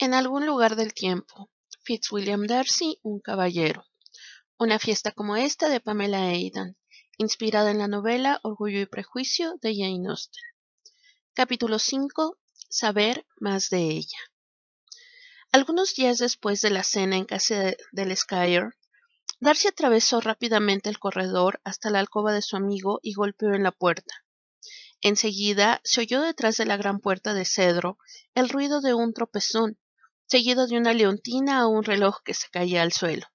En algún lugar del tiempo, Fitzwilliam Darcy, un caballero. Una fiesta como esta de Pamela Aidan, inspirada en la novela Orgullo y Prejuicio de Jane Austen. Capítulo 5. Saber más de ella. Algunos días después de la cena en casa del Squire, Darcy atravesó rápidamente el corredor hasta la alcoba de su amigo y golpeó en la puerta. Enseguida se oyó detrás de la gran puerta de cedro el ruido de un tropezón, seguido de una leontina o un reloj que se caía al suelo.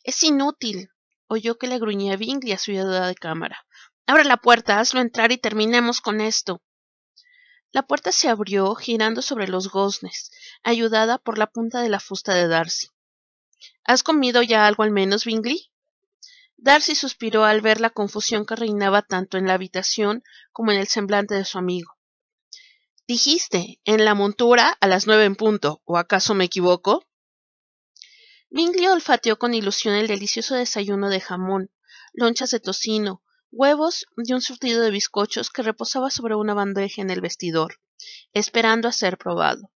«Es inútil», oyó que le gruñía Bingley a su ayuda de cámara. «Abre la puerta, hazlo entrar y terminemos con esto». La puerta se abrió girando sobre los goznes, ayudada por la punta de la fusta de Darcy. «¿Has comido ya algo al menos, Bingley?» Darcy suspiró al ver la confusión que reinaba tanto en la habitación como en el semblante de su amigo. «Dijiste, en la montura, a las 9 en punto, ¿o acaso me equivoco?» Bingley olfateó con ilusión el delicioso desayuno de jamón, lonchas de tocino, huevos y un surtido de bizcochos que reposaba sobre una bandeja en el vestidor, esperando a ser probado.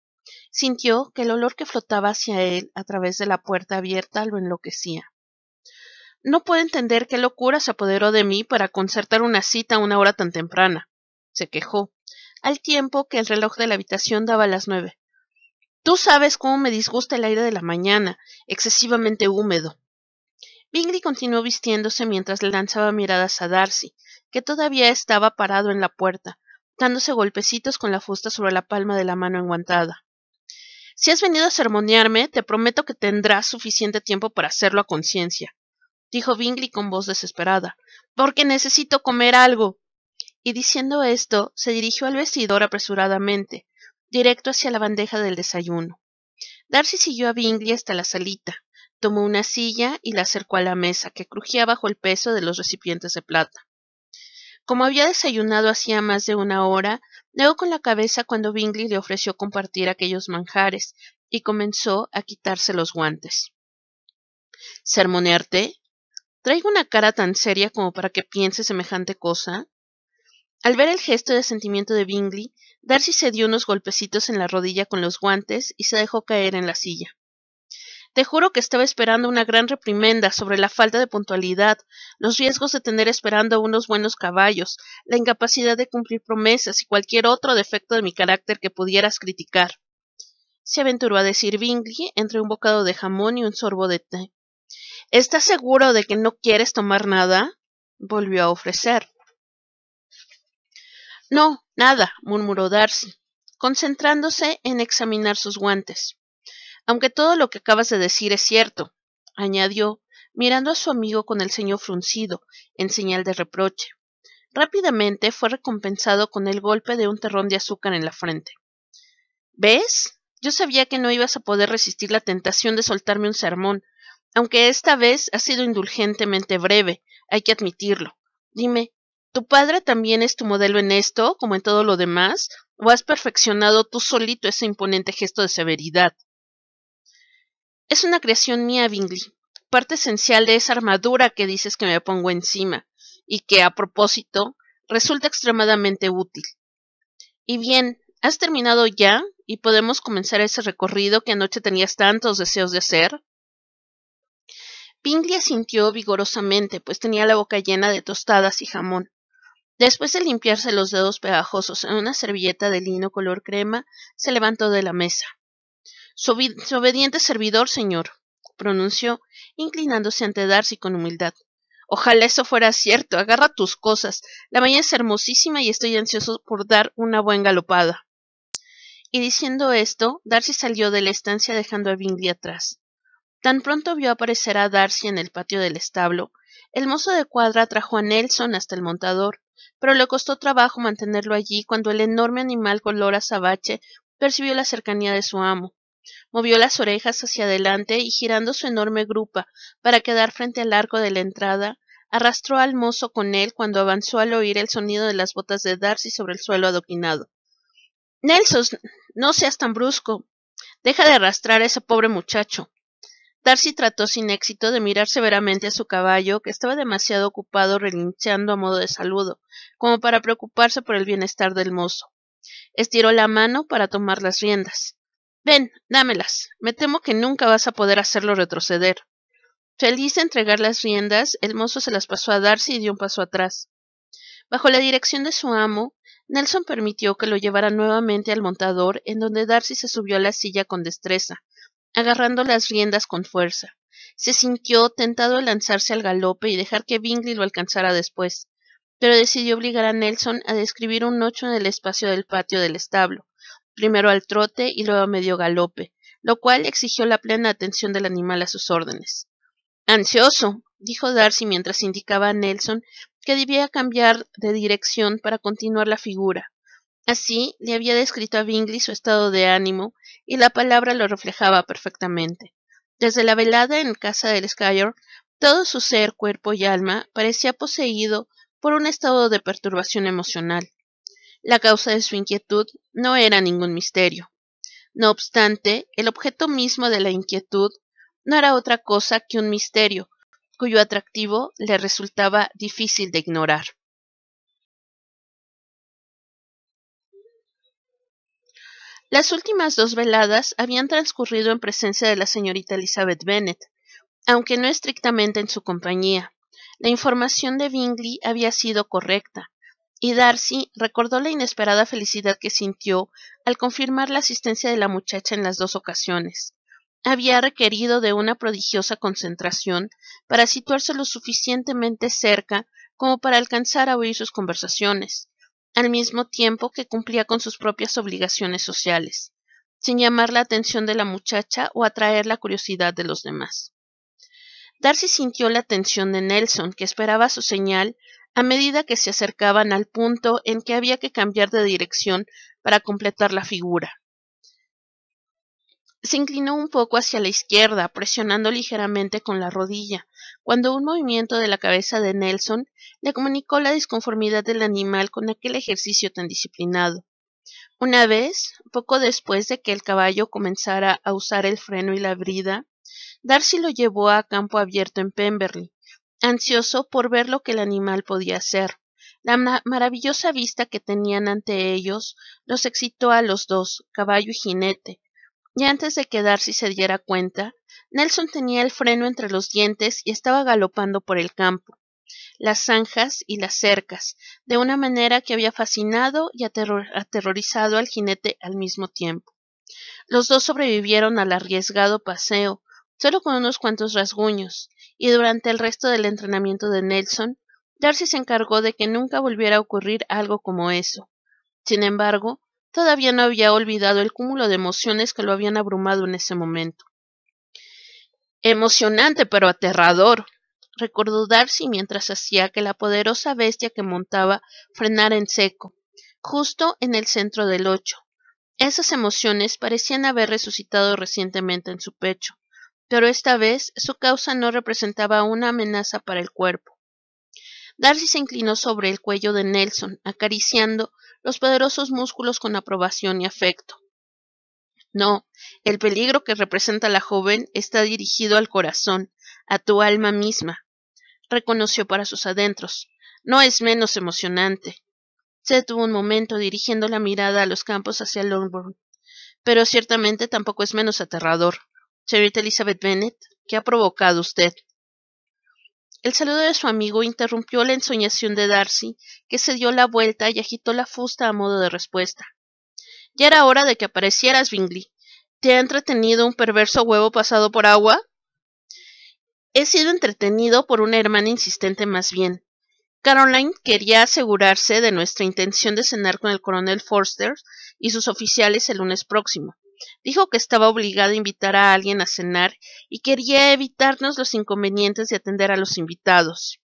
Sintió que el olor que flotaba hacia él a través de la puerta abierta lo enloquecía. «No puedo entender qué locura se apoderó de mí para concertar una cita a una hora tan temprana», se quejó, al tiempo que el reloj de la habitación daba las 9. «Tú sabes cómo me disgusta el aire de la mañana, excesivamente húmedo». Bingley continuó vistiéndose mientras le lanzaba miradas a Darcy, que todavía estaba parado en la puerta, dándose golpecitos con la fusta sobre la palma de la mano enguantada. «Si has venido a sermonearme, te prometo que tendrás suficiente tiempo para hacerlo a conciencia», dijo Bingley con voz desesperada, «porque necesito comer algo». Y diciendo esto, se dirigió al vestidor apresuradamente, directo hacia la bandeja del desayuno. Darcy siguió a Bingley hasta la salita, tomó una silla y la acercó a la mesa, que crujía bajo el peso de los recipientes de plata. Como había desayunado hacía más de una hora, negó con la cabeza cuando Bingley le ofreció compartir aquellos manjares, y comenzó a quitarse los guantes. «¿Sermonearte? ¿Traigo una cara tan seria como para que piense semejante cosa?» Al ver el gesto de sentimiento de Bingley, Darcy se dio unos golpecitos en la rodilla con los guantes y se dejó caer en la silla. «Te juro que estaba esperando una gran reprimenda sobre la falta de puntualidad, los riesgos de tener esperando unos buenos caballos, la incapacidad de cumplir promesas y cualquier otro defecto de mi carácter que pudieras criticar», se aventuró a decir Bingley entre un bocado de jamón y un sorbo de té. «¿Estás seguro de que no quieres tomar nada?», volvió a ofrecer. «No, nada», murmuró Darcy, concentrándose en examinar sus guantes. «Aunque todo lo que acabas de decir es cierto», añadió, mirando a su amigo con el ceño fruncido, en señal de reproche. Rápidamente fue recompensado con el golpe de un terrón de azúcar en la frente. «¿Ves? Yo sabía que no ibas a poder resistir la tentación de soltarme un sermón, aunque esta vez ha sido indulgentemente breve, hay que admitirlo. Dime, ¿tu padre también es tu modelo en esto, como en todo lo demás, o has perfeccionado tú solito ese imponente gesto de severidad?» «Es una creación mía, Bingley, parte esencial de esa armadura que dices que me pongo encima, y que, a propósito, resulta extremadamente útil. Y bien, ¿has terminado ya, y podemos comenzar ese recorrido que anoche tenías tantos deseos de hacer?» Bingley asintió vigorosamente, pues tenía la boca llena de tostadas y jamón. Después de limpiarse los dedos pegajosos en una servilleta de lino color crema, se levantó de la mesa. Su obediente servidor, señor», pronunció, inclinándose ante Darcy con humildad. «Ojalá eso fuera cierto. Agarra tus cosas. La mañana es hermosísima y estoy ansioso por dar una buena galopada». Y diciendo esto, Darcy salió de la estancia dejando a Bingley atrás. Tan pronto vio aparecer a Darcy en el patio del establo, el mozo de cuadra trajo a Nelson hasta el montador, pero le costó trabajo mantenerlo allí cuando el enorme animal color azabache percibió la cercanía de su amo. Movió las orejas hacia adelante y, girando su enorme grupa para quedar frente al arco de la entrada, arrastró al mozo con él cuando avanzó al oír el sonido de las botas de Darcy sobre el suelo adoquinado. «Nelson, no seas tan brusco. Deja de arrastrar a ese pobre muchacho». Darcy trató sin éxito de mirar severamente a su caballo, que estaba demasiado ocupado relinchando a modo de saludo, como para preocuparse por el bienestar del mozo. Estiró la mano para tomar las riendas. Ven, dámelas. Me temo que nunca vas a poder hacerlo retroceder. Feliz de entregar las riendas, el mozo se las pasó a Darcy y dio un paso atrás. Bajo la dirección de su amo, Nelson permitió que lo llevara nuevamente al montador, en donde Darcy se subió a la silla con destreza, agarrando las riendas con fuerza. Se sintió tentado de lanzarse al galope y dejar que Bingley lo alcanzara después, pero decidió obligar a Nelson a describir un 8 en el espacio del patio del establo, primero al trote y luego a medio galope, lo cual exigió la plena atención del animal a sus órdenes. Ansioso, dijo Darcy mientras indicaba a Nelson que debía cambiar de dirección para continuar la figura. Así le había descrito a Bingley su estado de ánimo, y la palabra lo reflejaba perfectamente. Desde la velada en casa del Squire, todo su ser, cuerpo y alma parecía poseído por un estado de perturbación emocional. La causa de su inquietud no era ningún misterio. No obstante, el objeto mismo de la inquietud no era otra cosa que un misterio, cuyo atractivo le resultaba difícil de ignorar. Las últimas 2 veladas habían transcurrido en presencia de la señorita Elizabeth Bennet, aunque no estrictamente en su compañía. La información de Bingley había sido correcta, y Darcy recordó la inesperada felicidad que sintió al confirmar la asistencia de la muchacha en las 2 ocasiones. Había requerido de una prodigiosa concentración para situarse lo suficientemente cerca como para alcanzar a oír sus conversaciones, al mismo tiempo que cumplía con sus propias obligaciones sociales, sin llamar la atención de la muchacha o atraer la curiosidad de los demás. Darcy sintió la atención de Nelson, que esperaba su señal a medida que se acercaban al punto en que había que cambiar de dirección para completar la figura. Se inclinó un poco hacia la izquierda, presionando ligeramente con la rodilla, cuando un movimiento de la cabeza de Nelson le comunicó la disconformidad del animal con aquel ejercicio tan disciplinado. Una vez, poco después de que el caballo comenzara a usar el freno y la brida, Darcy lo llevó a campo abierto en Pemberley, ansioso por ver lo que el animal podía hacer. La maravillosa vista que tenían ante ellos los excitó a los dos, caballo y jinete, y antes de que Darcy se diera cuenta, Nelson tenía el freno entre los dientes y estaba galopando por el campo, las zanjas y las cercas, de una manera que había fascinado y aterrorizado al jinete al mismo tiempo. Los dos sobrevivieron al arriesgado paseo, solo con unos cuantos rasguños, y durante el resto del entrenamiento de Nelson, Darcy se encargó de que nunca volviera a ocurrir algo como eso. Sin embargo, todavía no había olvidado el cúmulo de emociones que lo habían abrumado en ese momento. Emocionante, pero aterrador, recordó Darcy mientras hacía que la poderosa bestia que montaba frenara en seco, justo en el centro del 8. Esas emociones parecían haber resucitado recientemente en su pecho, pero esta vez su causa no representaba una amenaza para el cuerpo. Darcy se inclinó sobre el cuello de Nelson, acariciando los poderosos músculos con aprobación y afecto. No, el peligro que representa la joven está dirigido al corazón, a tu alma misma, reconoció para sus adentros. No es menos emocionante. Se detuvo un momento dirigiendo la mirada a los campos hacia Longbourn. Pero ciertamente tampoco es menos aterrador. Señorita Elizabeth Bennet, ¿qué ha provocado usted? El saludo de su amigo interrumpió la ensoñación de Darcy, que se dio la vuelta y agitó la fusta a modo de respuesta. Ya era hora de que aparecieras, Bingley. ¿Te ha entretenido un perverso huevo pasado por agua? He sido entretenido por una hermana insistente más bien. Caroline quería asegurarse de nuestra intención de cenar con el coronel Forster y sus oficiales el lunes próximo. Dijo que estaba obligada a invitar a alguien a cenar y quería evitarnos los inconvenientes de atender a los invitados.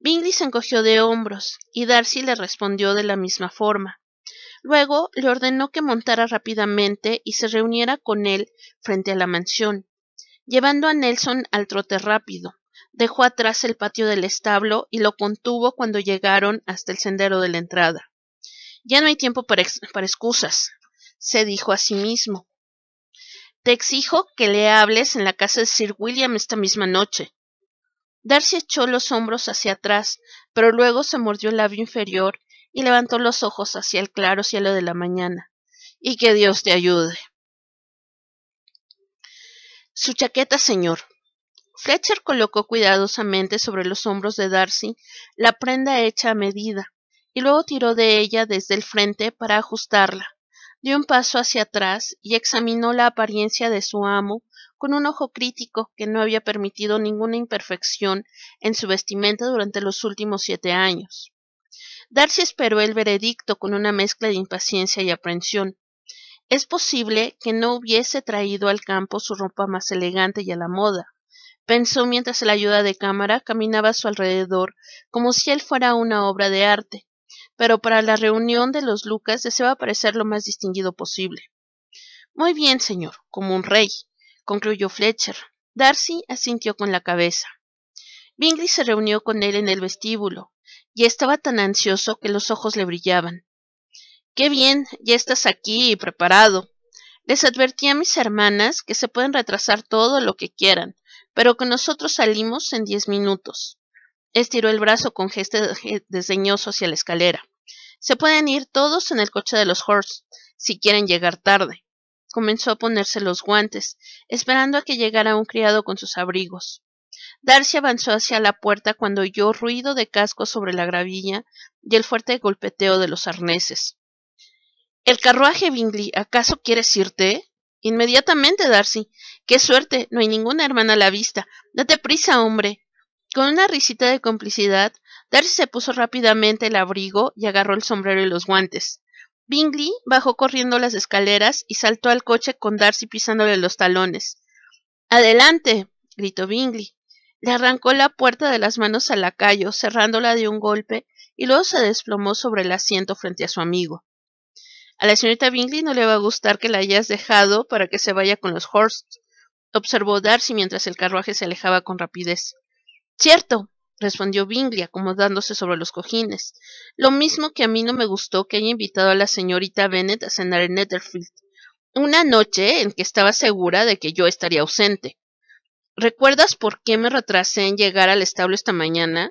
Bingley se encogió de hombros y Darcy le respondió de la misma forma. Luego le ordenó que montara rápidamente y se reuniera con él frente a la mansión, llevando a Nelson al trote rápido. Dejó atrás el patio del establo y lo contuvo cuando llegaron hasta el sendero de la entrada. Ya no hay tiempo para excusas, se dijo a sí mismo. Te exijo que le hables en la casa de Sir William esta misma noche. Darcy echó los hombros hacia atrás, pero luego se mordió el labio inferior y levantó los ojos hacia el claro cielo de la mañana. Y que Dios te ayude. Su chaqueta, señor. Fletcher colocó cuidadosamente sobre los hombros de Darcy la prenda hecha a medida, y luego tiró de ella desde el frente para ajustarla. Dio un paso hacia atrás y examinó la apariencia de su amo con un ojo crítico que no había permitido ninguna imperfección en su vestimenta durante los últimos 7 años. Darcy esperó el veredicto con una mezcla de impaciencia y aprensión. Es posible que no hubiese traído al campo su ropa más elegante y a la moda, pensó mientras el ayuda de cámara caminaba a su alrededor como si él fuera una obra de arte, pero para la reunión de los Lucas deseaba parecer lo más distinguido posible. Muy bien, señor, como un rey, concluyó Fletcher. Darcy asintió con la cabeza. Bingley se reunió con él en el vestíbulo, y estaba tan ansioso que los ojos le brillaban. ¡Qué bien! Ya estás aquí y preparado. Les advertí a mis hermanas que se pueden retrasar todo lo que quieran, pero que nosotros salimos en 10 minutos. Estiró el brazo con gesto desdeñoso hacia la escalera. Se pueden ir todos en el coche de los Horst, si quieren llegar tarde. Comenzó a ponerse los guantes, esperando a que llegara un criado con sus abrigos. Darcy avanzó hacia la puerta cuando oyó ruido de cascos sobre la gravilla y el fuerte golpeteo de los arneses. —¿El carruaje, Bingley? ¿Acaso quieres irte? —Inmediatamente, Darcy. —¡Qué suerte! No hay ninguna hermana a la vista. Date prisa, hombre. Con una risita de complicidad, Darcy se puso rápidamente el abrigo y agarró el sombrero y los guantes. Bingley bajó corriendo las escaleras y saltó al coche con Darcy pisándole los talones. —¡Adelante! —gritó Bingley. Le arrancó la puerta de las manos al lacayo, cerrándola de un golpe, y luego se desplomó sobre el asiento frente a su amigo. —A la señorita Bingley no le va a gustar que la hayas dejado para que se vaya con los Horst —observó Darcy mientras el carruaje se alejaba con rapidez. —Cierto —respondió Bingley, acomodándose sobre los cojines—, lo mismo que a mí no me gustó que haya invitado a la señorita Bennet a cenar en Netherfield, una noche en que estaba segura de que yo estaría ausente. ¿Recuerdas por qué me retrasé en llegar al establo esta mañana?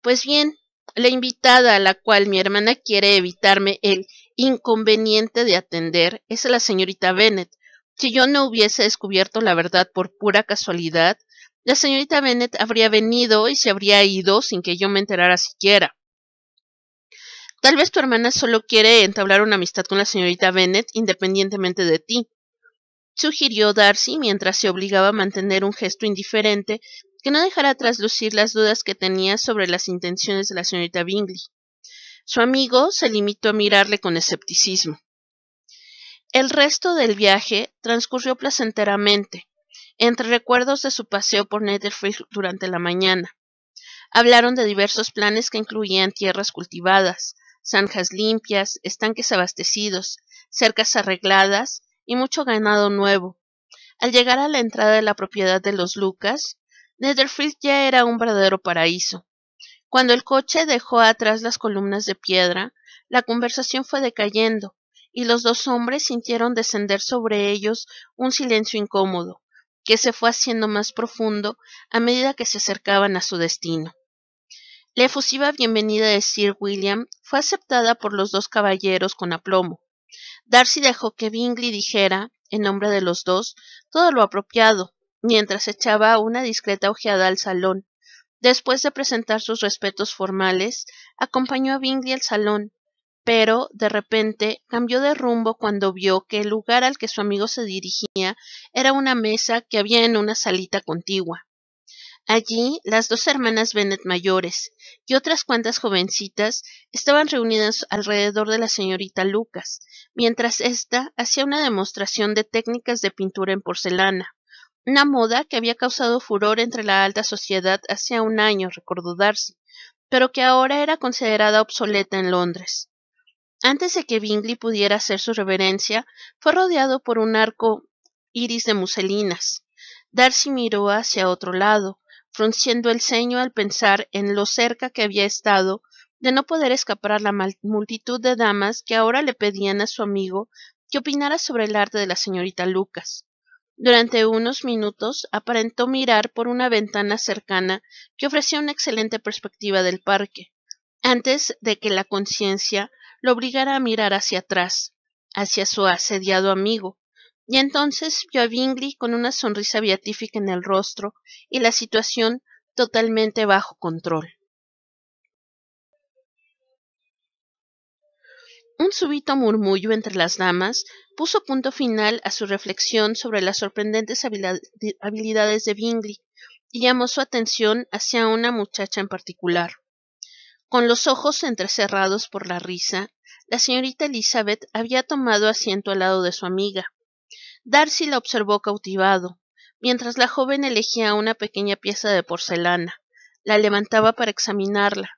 Pues bien, la invitada a la cual mi hermana quiere evitarme el inconveniente de atender es a la señorita Bennet. Si yo no hubiese descubierto la verdad por pura casualidad, la señorita Bennet habría venido y se habría ido sin que yo me enterara siquiera. Tal vez tu hermana solo quiere entablar una amistad con la señorita Bennet independientemente de ti, sugirió Darcy mientras se obligaba a mantener un gesto indiferente que no dejara traslucir las dudas que tenía sobre las intenciones de la señorita Bingley. Su amigo se limitó a mirarle con escepticismo. El resto del viaje transcurrió placenteramente, entre recuerdos de su paseo por Netherfield durante la mañana. Hablaron de diversos planes que incluían tierras cultivadas, zanjas limpias, estanques abastecidos, cercas arregladas y mucho ganado nuevo. Al llegar a la entrada de la propiedad de los Lucas, Netherfield ya era un verdadero paraíso. Cuando el coche dejó atrás las columnas de piedra, la conversación fue decayendo, y los dos hombres sintieron descender sobre ellos un silencio incómodo, que se fue haciendo más profundo a medida que se acercaban a su destino. La efusiva bienvenida de Sir William fue aceptada por los dos caballeros con aplomo. Darcy dejó que Bingley dijera, en nombre de los dos, todo lo apropiado, mientras echaba una discreta ojeada al salón. Después de presentar sus respetos formales, acompañó a Bingley al salón, pero, de repente, cambió de rumbo cuando vio que el lugar al que su amigo se dirigía era una mesa que había en una salita contigua. Allí, las dos hermanas Bennet mayores y otras cuantas jovencitas estaban reunidas alrededor de la señorita Lucas, mientras ésta hacía una demostración de técnicas de pintura en porcelana, una moda que había causado furor entre la alta sociedad hacía un año, recordó Darcy, pero que ahora era considerada obsoleta en Londres. Antes de que Bingley pudiera hacer su reverencia, fue rodeado por un arco iris de muselinas. Darcy miró hacia otro lado, frunciendo el ceño al pensar en lo cerca que había estado de no poder escapar a la multitud de damas que ahora le pedían a su amigo que opinara sobre el arte de la señorita Lucas. Durante unos minutos aparentó mirar por una ventana cercana que ofrecía una excelente perspectiva del parque, antes de que la conciencia lo obligara a mirar hacia atrás, hacia su asediado amigo, y entonces vio a Bingley con una sonrisa beatífica en el rostro y la situación totalmente bajo control. Un súbito murmullo entre las damas puso punto final a su reflexión sobre las sorprendentes habilidades de Bingley y llamó su atención hacia una muchacha en particular. Con los ojos entrecerrados por la risa, la señorita Elizabeth había tomado asiento al lado de su amiga. Darcy la observó cautivado, mientras la joven elegía una pequeña pieza de porcelana, la levantaba para examinarla,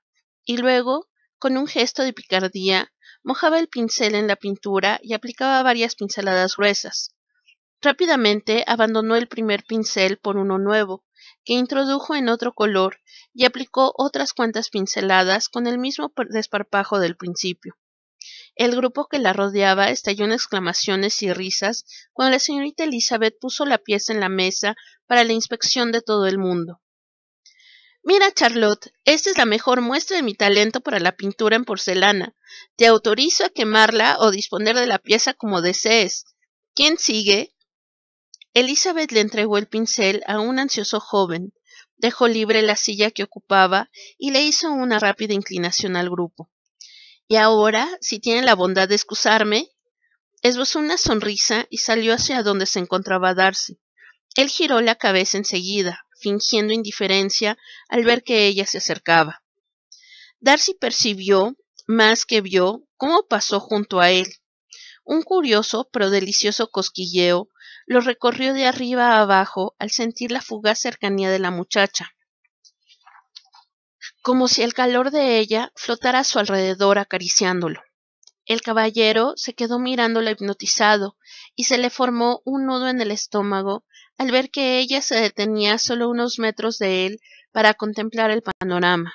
y luego, con un gesto de picardía, mojaba el pincel en la pintura y aplicaba varias pinceladas gruesas. Rápidamente abandonó el primer pincel por uno nuevo, que introdujo en otro color y aplicó otras cuantas pinceladas con el mismo desparpajo del principio. El grupo que la rodeaba estalló en exclamaciones y risas cuando la señorita Elizabeth puso la pieza en la mesa para la inspección de todo el mundo. Mira, Charlotte, esta es la mejor muestra de mi talento para la pintura en porcelana. Te autorizo a quemarla o disponer de la pieza como desees. ¿Quién sigue? Elizabeth le entregó el pincel a un ansioso joven, dejó libre la silla que ocupaba y le hizo una rápida inclinación al grupo. Y ahora, si tienen la bondad de excusarme, esbozó una sonrisa y salió hacia donde se encontraba Darcy. Él giró la cabeza enseguida, fingiendo indiferencia al ver que ella se acercaba. Darcy percibió, más que vio, cómo pasó junto a él. Un curioso pero delicioso cosquilleo lo recorrió de arriba a abajo al sentir la fugaz cercanía de la muchacha, como si el calor de ella flotara a su alrededor acariciándolo. El caballero se quedó mirándola hipnotizado y se le formó un nudo en el estómago al ver que ella se detenía solo unos metros de él para contemplar el panorama.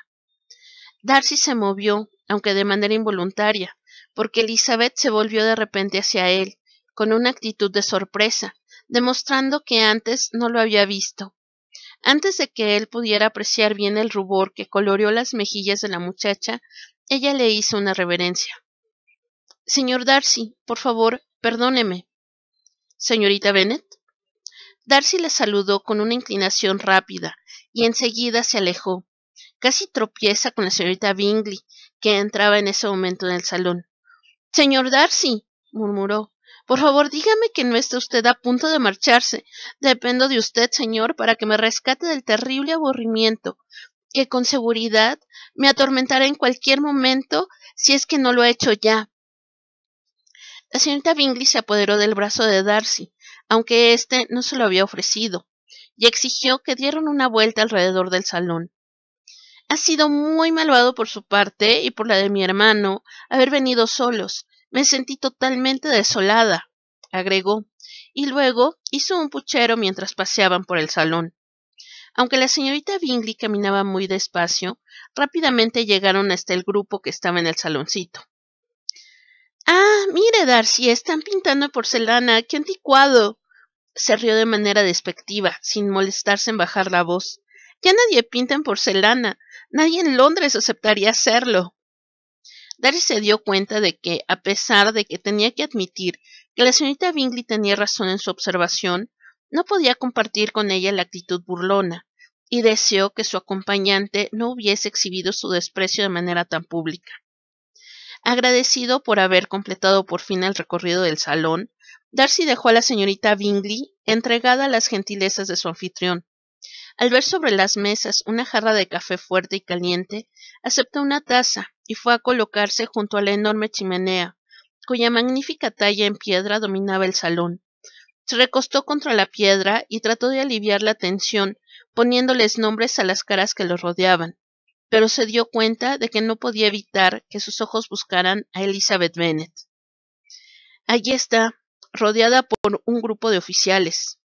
Darcy se movió, aunque de manera involuntaria, porque Elizabeth se volvió de repente hacia él, con una actitud de sorpresa, demostrando que antes no lo había visto. Antes de que él pudiera apreciar bien el rubor que coloreó las mejillas de la muchacha, ella le hizo una reverencia. Señor Darcy, por favor, perdóneme. Señorita Bennet. Darcy le saludó con una inclinación rápida y enseguida se alejó. Casi tropieza con la señorita Bingley, que entraba en ese momento en el salón. Señor Darcy, murmuró, por favor dígame que no está usted a punto de marcharse. Dependo de usted, señor, para que me rescate del terrible aburrimiento, que con seguridad me atormentará en cualquier momento si es que no lo ha hecho ya. La señorita Bingley se apoderó del brazo de Darcy, aunque éste no se lo había ofrecido, y exigió que dieran una vuelta alrededor del salón. Ha sido muy malvado por su parte y por la de mi hermano haber venido solos. Me sentí totalmente desolada, agregó, y luego hizo un puchero mientras paseaban por el salón. Aunque la señorita Bingley caminaba muy despacio, rápidamente llegaron hasta el grupo que estaba en el saloncito. Ah, mire, Darcy, están pintando en porcelana. ¡Qué anticuado! Se rió de manera despectiva, sin molestarse en bajar la voz. Ya nadie pinta en porcelana. Nadie en Londres aceptaría hacerlo. Darcy se dio cuenta de que, a pesar de que tenía que admitir que la señorita Bingley tenía razón en su observación, no podía compartir con ella la actitud burlona, y deseó que su acompañante no hubiese exhibido su desprecio de manera tan pública. Agradecido por haber completado por fin el recorrido del salón, Darcy dejó a la señorita Bingley entregada a las gentilezas de su anfitrión. Al ver sobre las mesas una jarra de café fuerte y caliente, aceptó una taza y fue a colocarse junto a la enorme chimenea, cuya magnífica talla en piedra dominaba el salón. Se recostó contra la piedra y trató de aliviar la tensión, poniéndoles nombres a las caras que lo rodeaban, pero se dio cuenta de que no podía evitar que sus ojos buscaran a Elizabeth Bennet. Allí está, rodeada por un grupo de oficiales.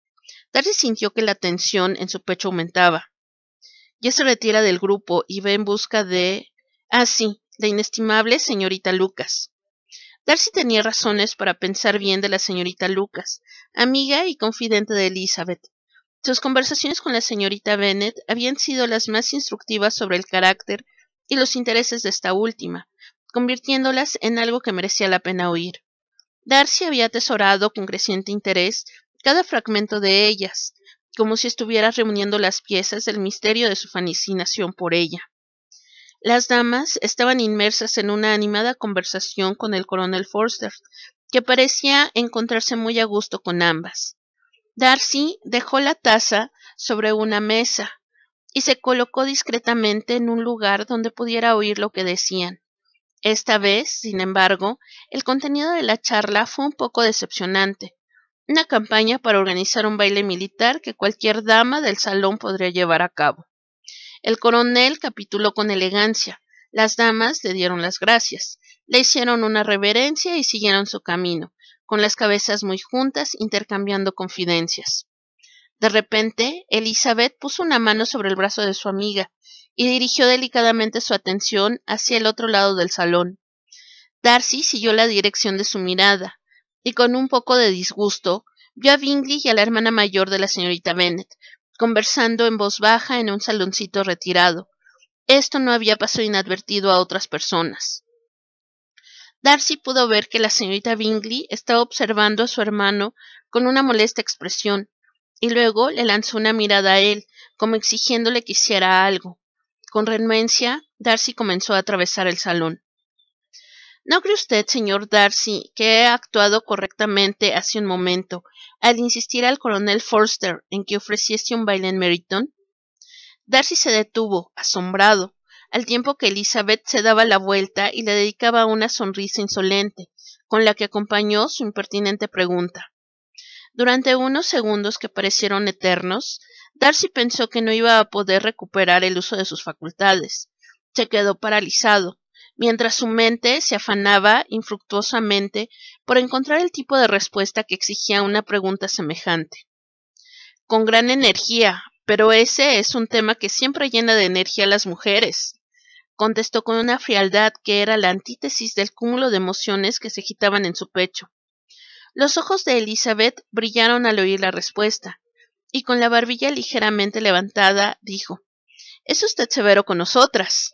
Darcy sintió que la tensión en su pecho aumentaba. Ya se retira del grupo y va en busca de... Ah, sí, la inestimable señorita Lucas. Darcy tenía razones para pensar bien de la señorita Lucas, amiga y confidente de Elizabeth. Sus conversaciones con la señorita Bennet habían sido las más instructivas sobre el carácter y los intereses de esta última, convirtiéndolas en algo que merecía la pena oír. Darcy había atesorado con creciente interés cada fragmento de ellas, como si estuviera reuniendo las piezas del misterio de su fascinación por ella. Las damas estaban inmersas en una animada conversación con el coronel Forster, que parecía encontrarse muy a gusto con ambas. Darcy dejó la taza sobre una mesa y se colocó discretamente en un lugar donde pudiera oír lo que decían. Esta vez, sin embargo, el contenido de la charla fue un poco decepcionante. Una campaña para organizar un baile militar que cualquier dama del salón podría llevar a cabo. El coronel capituló con elegancia. Las damas le dieron las gracias, le hicieron una reverencia y siguieron su camino, con las cabezas muy juntas, intercambiando confidencias. De repente, Elizabeth puso una mano sobre el brazo de su amiga y dirigió delicadamente su atención hacia el otro lado del salón. Darcy siguió la dirección de su mirada, y con un poco de disgusto vio a Bingley y a la hermana mayor de la señorita Bennet, conversando en voz baja en un saloncito retirado. Esto no había pasado inadvertido a otras personas. Darcy pudo ver que la señorita Bingley estaba observando a su hermano con una molesta expresión, y luego le lanzó una mirada a él, como exigiéndole que hiciera algo. Con renuencia, Darcy comenzó a atravesar el salón. ¿No cree usted, señor Darcy, que he actuado correctamente hace un momento al insistir al coronel Forster en que ofreciese un baile en Meryton? Darcy se detuvo, asombrado, al tiempo que Elizabeth se daba la vuelta y le dedicaba una sonrisa insolente, con la que acompañó su impertinente pregunta. Durante unos segundos que parecieron eternos, Darcy pensó que no iba a poder recuperar el uso de sus facultades. Se quedó paralizado, mientras su mente se afanaba infructuosamente por encontrar el tipo de respuesta que exigía una pregunta semejante. Con gran energía, pero ese es un tema que siempre llena de energía a las mujeres, contestó con una frialdad que era la antítesis del cúmulo de emociones que se agitaban en su pecho. Los ojos de Elizabeth brillaron al oír la respuesta, y con la barbilla ligeramente levantada dijo: «Es usted severo con nosotras».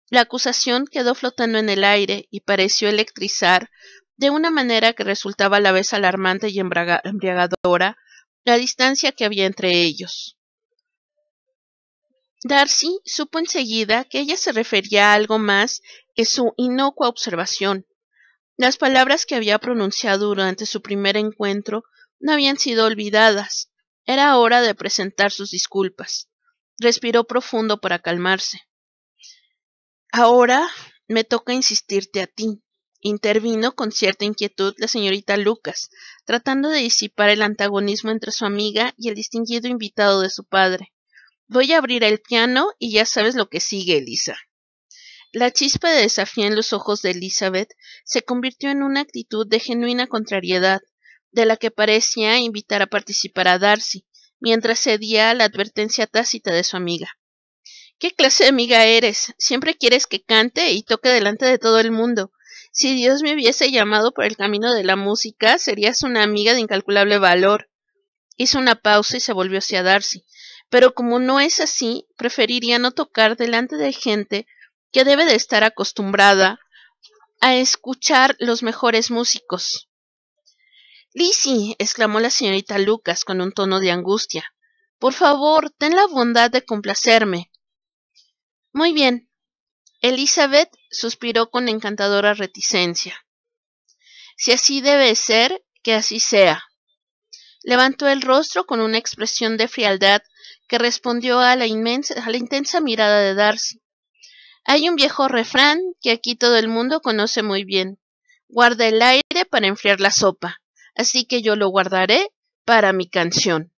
La acusación quedó flotando en el aire y pareció electrizar, de una manera que resultaba a la vez alarmante y embriagadora, la distancia que había entre ellos. Darcy supo enseguida que ella se refería a algo más que su inocua observación. Las palabras que había pronunciado durante su primer encuentro no habían sido olvidadas. Era hora de presentar sus disculpas. Respiró profundo para calmarse. «Ahora me toca insistirte a ti», intervino con cierta inquietud la señorita Lucas, tratando de disipar el antagonismo entre su amiga y el distinguido invitado de su padre. «Voy a abrir el piano y ya sabes lo que sigue, Elisa». La chispa de desafío en los ojos de Elizabeth se convirtió en una actitud de genuina contrariedad, de la que parecía invitar a participar a Darcy, mientras cedía a la advertencia tácita de su amiga. «¿Qué clase de amiga eres? Siempre quieres que cante y toque delante de todo el mundo. Si Dios me hubiese llamado por el camino de la música, serías una amiga de incalculable valor». Hizo una pausa y se volvió hacia Darcy. «Pero como no es así, preferiría no tocar delante de gente que debe de estar acostumbrada a escuchar los mejores músicos». «Lizzie», exclamó la señorita Lucas con un tono de angustia, «por favor, ten la bondad de complacerme». «Muy bien». Elizabeth suspiró con encantadora reticencia. «Si así debe ser, que así sea». Levantó el rostro con una expresión de frialdad que respondió a la intensa mirada de Darcy. «Hay un viejo refrán que aquí todo el mundo conoce muy bien. Guarda el aire para enfriar la sopa, así que yo lo guardaré para mi canción».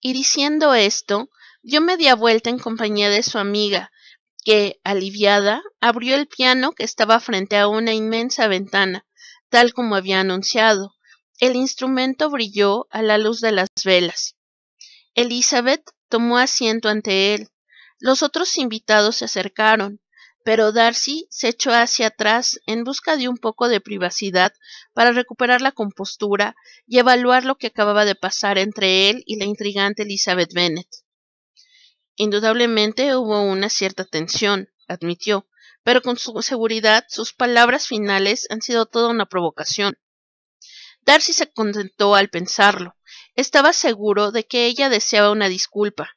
Y diciendo esto, dio media vuelta en compañía de su amiga, que, aliviada, abrió el piano que estaba frente a una inmensa ventana, tal como había anunciado. El instrumento brilló a la luz de las velas. Elizabeth tomó asiento ante él. Los otros invitados se acercaron, pero Darcy se echó hacia atrás en busca de un poco de privacidad para recuperar la compostura y evaluar lo que acababa de pasar entre él y la intrigante Elizabeth Bennet. Indudablemente hubo una cierta tensión, admitió, pero con su seguridad sus palabras finales han sido toda una provocación. Darcy se contentó al pensarlo. Estaba seguro de que ella deseaba una disculpa,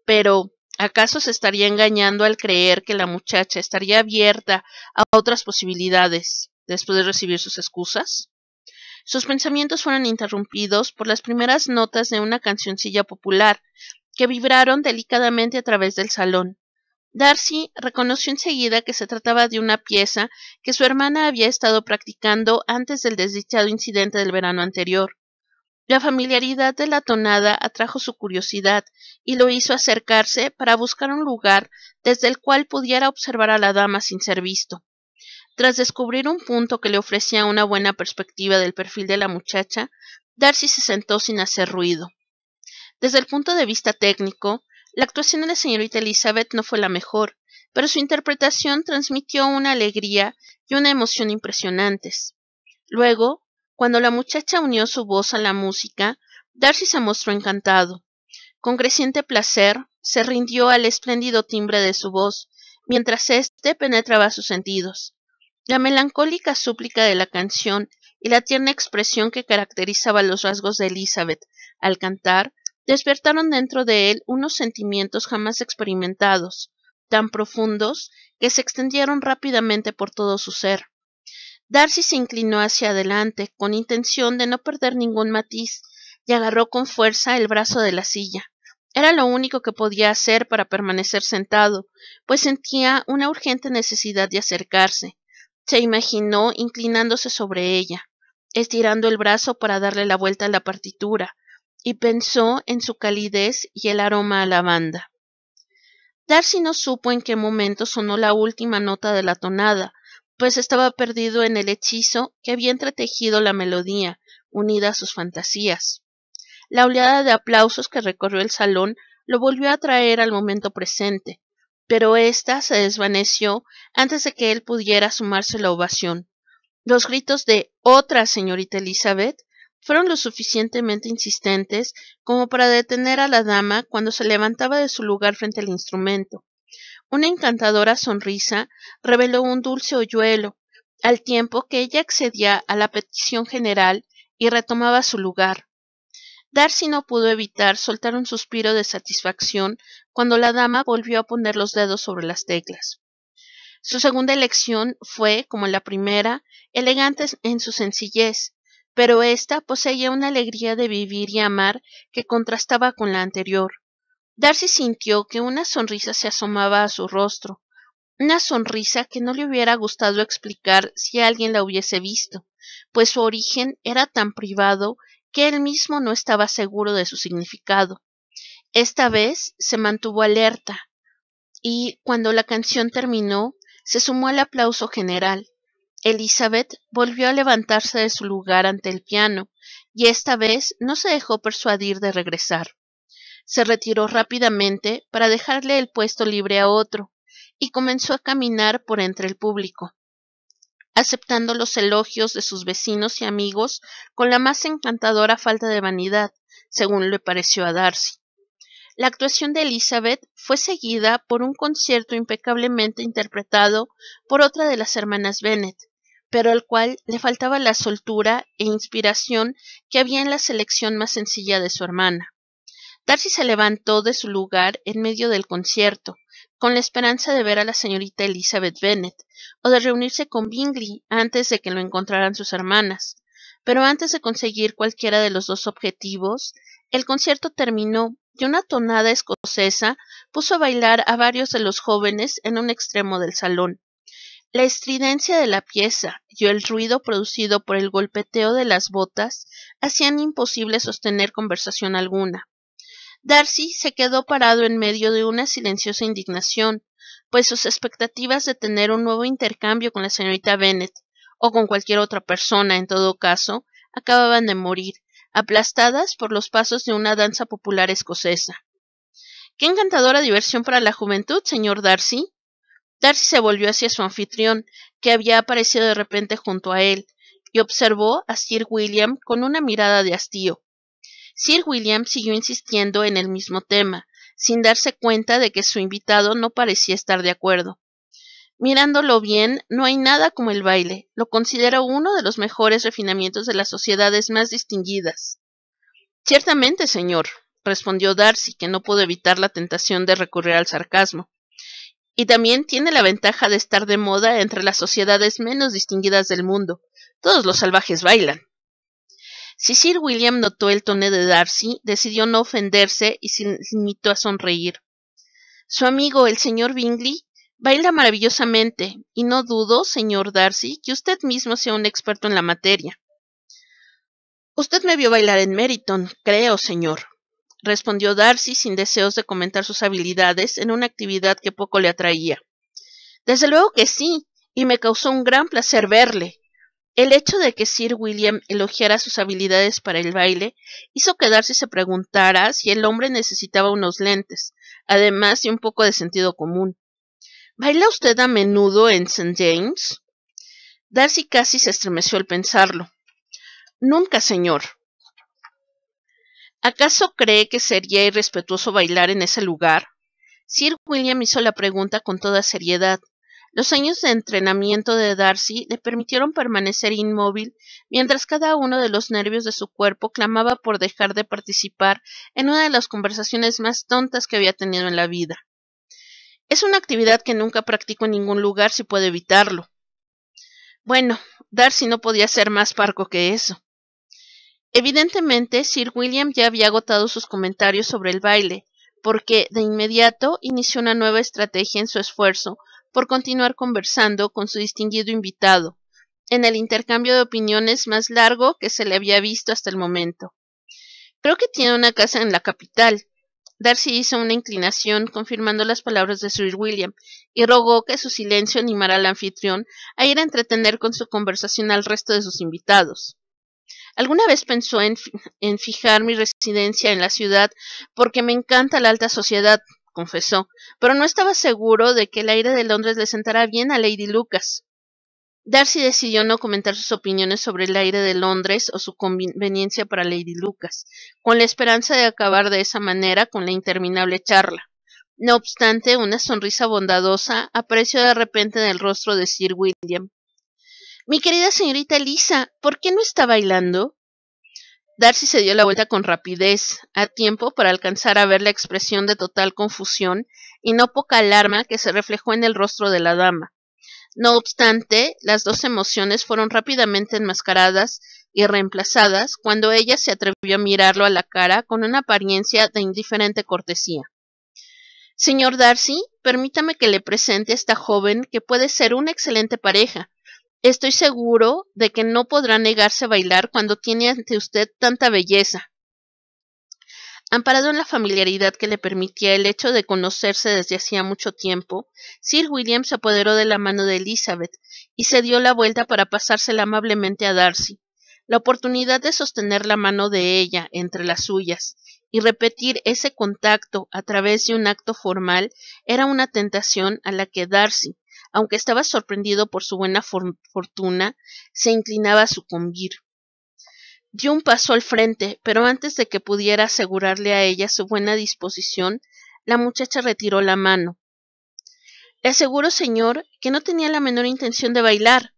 pero ¿acaso se estaría engañando al creer que la muchacha estaría abierta a otras posibilidades después de recibir sus excusas? Sus pensamientos fueron interrumpidos por las primeras notas de una cancioncilla popular que vibraron delicadamente a través del salón. Darcy reconoció enseguida que se trataba de una pieza que su hermana había estado practicando antes del desdichado incidente del verano anterior. La familiaridad de la tonada atrajo su curiosidad y lo hizo acercarse para buscar un lugar desde el cual pudiera observar a la dama sin ser visto. Tras descubrir un punto que le ofrecía una buena perspectiva del perfil de la muchacha, Darcy se sentó sin hacer ruido. Desde el punto de vista técnico, la actuación de la señorita Elizabeth no fue la mejor, pero su interpretación transmitió una alegría y una emoción impresionantes. Luego, cuando la muchacha unió su voz a la música, Darcy se mostró encantado. Con creciente placer, se rindió al espléndido timbre de su voz, mientras éste penetraba sus sentidos. La melancólica súplica de la canción y la tierna expresión que caracterizaba los rasgos de Elizabeth al cantar despertaron dentro de él unos sentimientos jamás experimentados, tan profundos que se extendieron rápidamente por todo su ser. Darcy se inclinó hacia adelante con intención de no perder ningún matiz y agarró con fuerza el brazo de la silla. Era lo único que podía hacer para permanecer sentado, pues sentía una urgente necesidad de acercarse. Se imaginó inclinándose sobre ella, estirando el brazo para darle la vuelta a la partitura, y pensó en su calidez y el aroma a lavanda. Darcy no supo en qué momento sonó la última nota de la tonada, pues estaba perdido en el hechizo que había entretejido la melodía, unida a sus fantasías. La oleada de aplausos que recorrió el salón lo volvió a traer al momento presente, pero ésta se desvaneció antes de que él pudiera sumarse la ovación. Los gritos de «¡Otra, señorita Elizabeth!» fueron lo suficientemente insistentes como para detener a la dama cuando se levantaba de su lugar frente al instrumento. Una encantadora sonrisa reveló un dulce hoyuelo, al tiempo que ella accedía a la petición general y retomaba su lugar. Darcy no pudo evitar soltar un suspiro de satisfacción cuando la dama volvió a poner los dedos sobre las teclas. Su segunda elección fue, como la primera, elegante en su sencillez, pero ésta poseía una alegría de vivir y amar que contrastaba con la anterior. Darcy sintió que una sonrisa se asomaba a su rostro, una sonrisa que no le hubiera gustado explicar si alguien la hubiese visto, pues su origen era tan privado que él mismo no estaba seguro de su significado. Esta vez se mantuvo alerta, y cuando la canción terminó, se sumó al aplauso general. Elizabeth volvió a levantarse de su lugar ante el piano, y esta vez no se dejó persuadir de regresar. Se retiró rápidamente para dejarle el puesto libre a otro, y comenzó a caminar por entre el público, aceptando los elogios de sus vecinos y amigos con la más encantadora falta de vanidad, según le pareció a Darcy. La actuación de Elizabeth fue seguida por un concierto impecablemente interpretado por otra de las hermanas Bennet, pero al cual le faltaba la soltura e inspiración que había en la selección más sencilla de su hermana. Darcy se levantó de su lugar en medio del concierto, con la esperanza de ver a la señorita Elizabeth Bennet, o de reunirse con Bingley antes de que lo encontraran sus hermanas. Pero antes de conseguir cualquiera de los dos objetivos, el concierto terminó y una tonada escocesa puso a bailar a varios de los jóvenes en un extremo del salón. La estridencia de la pieza y el ruido producido por el golpeteo de las botas hacían imposible sostener conversación alguna. Darcy se quedó parado en medio de una silenciosa indignación, pues sus expectativas de tener un nuevo intercambio con la señorita Bennet, o con cualquier otra persona en todo caso, acababan de morir, aplastadas por los pasos de una danza popular escocesa. ¡Qué encantadora diversión para la juventud, señor Darcy! Darcy se volvió hacia su anfitrión, que había aparecido de repente junto a él, y observó a Sir William con una mirada de hastío. Sir William siguió insistiendo en el mismo tema, sin darse cuenta de que su invitado no parecía estar de acuerdo. Mirándolo bien, no hay nada como el baile. Lo considero uno de los mejores refinamientos de las sociedades más distinguidas. Ciertamente, señor, respondió Darcy, que no pudo evitar la tentación de recurrir al sarcasmo. Y también tiene la ventaja de estar de moda entre las sociedades menos distinguidas del mundo. Todos los salvajes bailan. Si Sir William notó el tono de Darcy, decidió no ofenderse y se limitó a sonreír. Su amigo, el señor Bingley, baila maravillosamente, y no dudo, señor Darcy, que usted mismo sea un experto en la materia. Usted me vio bailar en Meryton, creo, señor, respondió Darcy sin deseos de comentar sus habilidades en una actividad que poco le atraía. Desde luego que sí, y me causó un gran placer verle. El hecho de que Sir William elogiara sus habilidades para el baile hizo que Darcy se preguntara si el hombre necesitaba unos lentes, además de un poco de sentido común. ¿Baila usted a menudo en St. James? Darcy casi se estremeció al pensarlo. Nunca, señor. ¿Acaso cree que sería irrespetuoso bailar en ese lugar? Sir William hizo la pregunta con toda seriedad. Los años de entrenamiento de Darcy le permitieron permanecer inmóvil mientras cada uno de los nervios de su cuerpo clamaba por dejar de participar en una de las conversaciones más tontas que había tenido en la vida. Es una actividad que nunca practico en ningún lugar si puedo evitarlo. Bueno, Darcy no podía ser más parco que eso. Evidentemente, Sir William ya había agotado sus comentarios sobre el baile, porque de inmediato inició una nueva estrategia en su esfuerzo por continuar conversando con su distinguido invitado, en el intercambio de opiniones más largo que se le había visto hasta el momento. Creo que tiene una casa en la capital. Darcy hizo una inclinación confirmando las palabras de Sir William y rogó que su silencio animara al anfitrión a ir a entretener con su conversación al resto de sus invitados. Alguna vez pensó en fijar mi residencia en la ciudad porque me encanta la alta sociedad, confesó, pero no estaba seguro de que el aire de Londres le sentara bien a Lady Lucas. Darcy decidió no comentar sus opiniones sobre el aire de Londres o su conveniencia para Lady Lucas, con la esperanza de acabar de esa manera con la interminable charla. No obstante, una sonrisa bondadosa apareció de repente en el rostro de Sir William. Mi querida señorita Elisa, ¿por qué no está bailando? Darcy se dio la vuelta con rapidez, a tiempo para alcanzar a ver la expresión de total confusión y no poca alarma que se reflejó en el rostro de la dama. No obstante, las dos emociones fueron rápidamente enmascaradas y reemplazadas cuando ella se atrevió a mirarlo a la cara con una apariencia de indiferente cortesía. Señor Darcy, permítame que le presente a esta joven que puede ser una excelente pareja. Estoy seguro de que no podrá negarse a bailar cuando tiene ante usted tanta belleza. Amparado en la familiaridad que le permitía el hecho de conocerse desde hacía mucho tiempo, Sir William se apoderó de la mano de Elizabeth y se dio la vuelta para pasársela amablemente a Darcy. La oportunidad de sostener la mano de ella entre las suyas y repetir ese contacto a través de un acto formal era una tentación a la que Darcy, aunque estaba sorprendido por su buena fortuna, se inclinaba a sucumbir. Dio un paso al frente, pero antes de que pudiera asegurarle a ella su buena disposición, la muchacha retiró la mano. Le aseguro, señor, que no tenía la menor intención de bailar,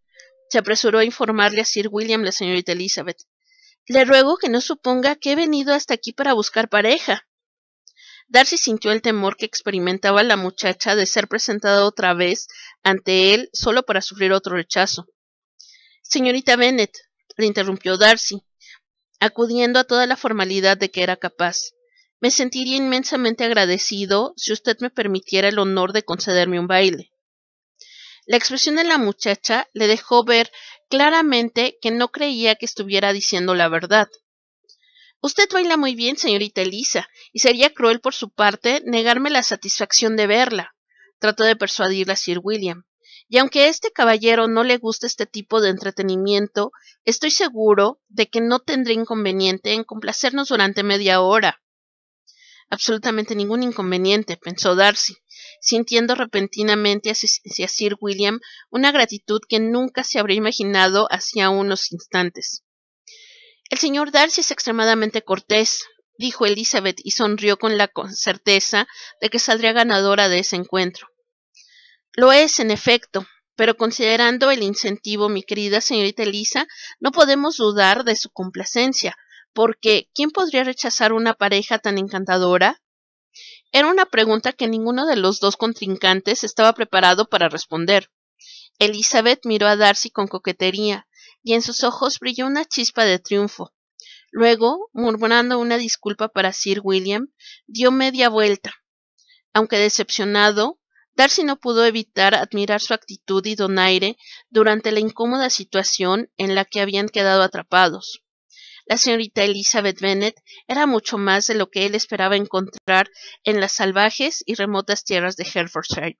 se apresuró a informarle a Sir William la señorita Elizabeth. Le ruego que no suponga que he venido hasta aquí para buscar pareja. Darcy sintió el temor que experimentaba la muchacha de ser presentada otra vez ante él solo para sufrir otro rechazo. Señorita Bennet, le interrumpió Darcy, acudiendo a toda la formalidad de que era capaz. Me sentiría inmensamente agradecido si usted me permitiera el honor de concederme un baile. La expresión de la muchacha le dejó ver claramente que no creía que estuviera diciendo la verdad. Usted baila muy bien, señorita Elisa, y sería cruel por su parte negarme la satisfacción de verla, trató de persuadirla a Sir William. Y aunque a este caballero no le gusta este tipo de entretenimiento, estoy seguro de que no tendré inconveniente en complacernos durante media hora. Absolutamente ningún inconveniente, pensó Darcy, sintiendo repentinamente hacia Sir William una gratitud que nunca se habría imaginado hacía unos instantes. El señor Darcy es extremadamente cortés, dijo Elizabeth, y sonrió con la certeza de que saldría ganadora de ese encuentro. Lo es, en efecto, pero considerando el incentivo, mi querida señorita Elisa, no podemos dudar de su complacencia, porque ¿quién podría rechazar una pareja tan encantadora? Era una pregunta que ninguno de los dos contrincantes estaba preparado para responder. Elizabeth miró a Darcy con coquetería, y en sus ojos brilló una chispa de triunfo. Luego, murmurando una disculpa para Sir William, dio media vuelta. Aunque decepcionado, Darcy no pudo evitar admirar su actitud y donaire durante la incómoda situación en la que habían quedado atrapados. La señorita Elizabeth Bennet era mucho más de lo que él esperaba encontrar en las salvajes y remotas tierras de Hertfordshire.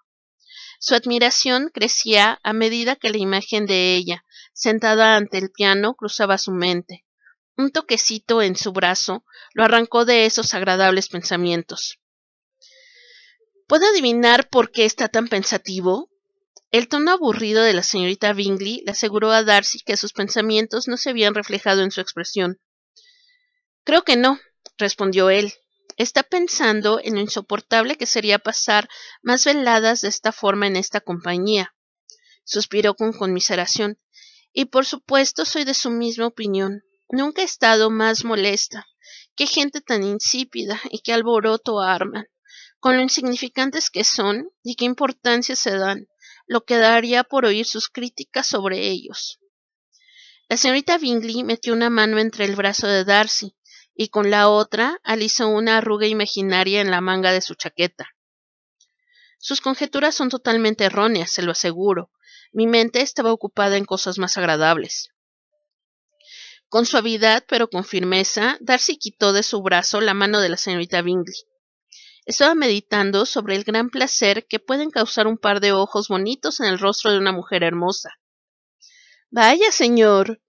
Su admiración crecía a medida que la imagen de ella, sentada ante el piano, cruzaba su mente. Un toquecito en su brazo lo arrancó de esos agradables pensamientos. ¿Puedo adivinar por qué está tan pensativo? El tono aburrido de la señorita Bingley le aseguró a Darcy que sus pensamientos no se habían reflejado en su expresión. Creo que no, respondió él. Está pensando en lo insoportable que sería pasar más veladas de esta forma en esta compañía. Suspiró con conmiseración. Y por supuesto soy de su misma opinión. Nunca he estado más molesta. Qué gente tan insípida y qué alboroto arman. Con lo insignificantes que son y qué importancia se dan, lo que daría por oír sus críticas sobre ellos. La señorita Bingley metió una mano entre el brazo de Darcy y con la otra alisó una arruga imaginaria en la manga de su chaqueta. Sus conjeturas son totalmente erróneas, se lo aseguro. Mi mente estaba ocupada en cosas más agradables. Con suavidad, pero con firmeza, Darcy quitó de su brazo la mano de la señorita Bingley. Estaba meditando sobre el gran placer que pueden causar un par de ojos bonitos en el rostro de una mujer hermosa. Vaya, señor,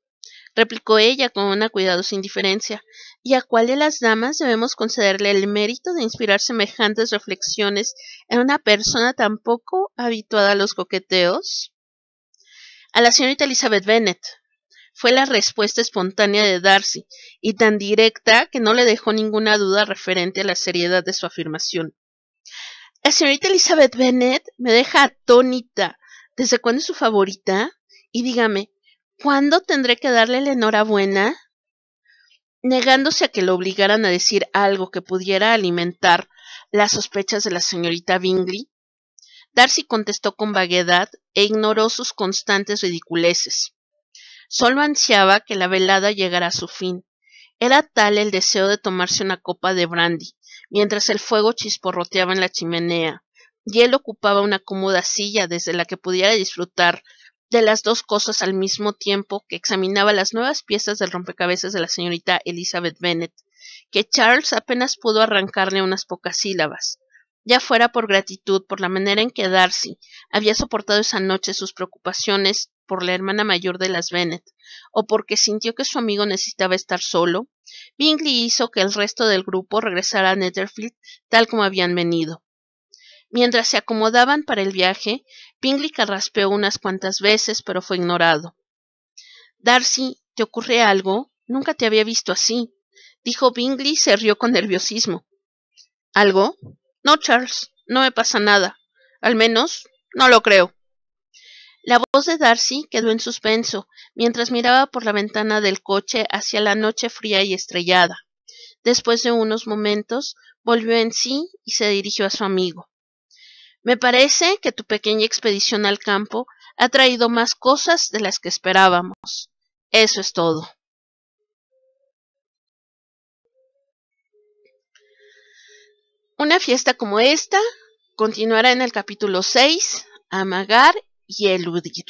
replicó ella con una cuidadosa indiferencia, ¿y a cuál de las damas debemos concederle el mérito de inspirar semejantes reflexiones en una persona tan poco habituada a los coqueteos? A la señorita Elizabeth Bennet, fue la respuesta espontánea de Darcy, y tan directa que no le dejó ninguna duda referente a la seriedad de su afirmación. La señorita Elizabeth Bennet me deja atónita. ¿Desde cuándo es su favorita? Y dígame, ¿cuándo tendré que darle la enhorabuena? Negándose a que lo obligaran a decir algo que pudiera alimentar las sospechas de la señorita Bingley, Darcy contestó con vaguedad e ignoró sus constantes ridiculeces. Solo ansiaba que la velada llegara a su fin. Era tal el deseo de tomarse una copa de brandy, mientras el fuego chisporroteaba en la chimenea, y él ocupaba una cómoda silla desde la que pudiera disfrutar de las dos cosas al mismo tiempo que examinaba las nuevas piezas del rompecabezas de la señorita Elizabeth Bennet, que Charles apenas pudo arrancarle unas pocas sílabas. Ya fuera por gratitud por la manera en que Darcy había soportado esa noche sus preocupaciones por la hermana mayor de las Bennet, o porque sintió que su amigo necesitaba estar solo, Bingley hizo que el resto del grupo regresara a Netherfield tal como habían venido. Mientras se acomodaban para el viaje, Bingley carraspeó unas cuantas veces, pero fue ignorado. Darcy, ¿te ocurre algo? Nunca te había visto así, dijo Bingley y se rió con nerviosismo. ¿Algo? No, Charles, no me pasa nada. Al menos, no lo creo. La voz de Darcy quedó en suspenso, mientras miraba por la ventana del coche hacia la noche fría y estrellada. Después de unos momentos, volvió en sí y se dirigió a su amigo. Me parece que tu pequeña expedición al campo ha traído más cosas de las que esperábamos. Eso es todo. Una fiesta como esta continuará en el capítulo 6, Amagar y Eludir.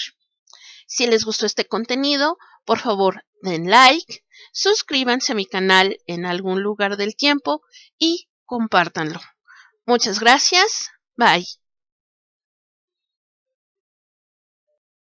Si les gustó este contenido, por favor den like, suscríbanse a mi canal en algún lugar del tiempo y compártanlo. Muchas gracias. Bye.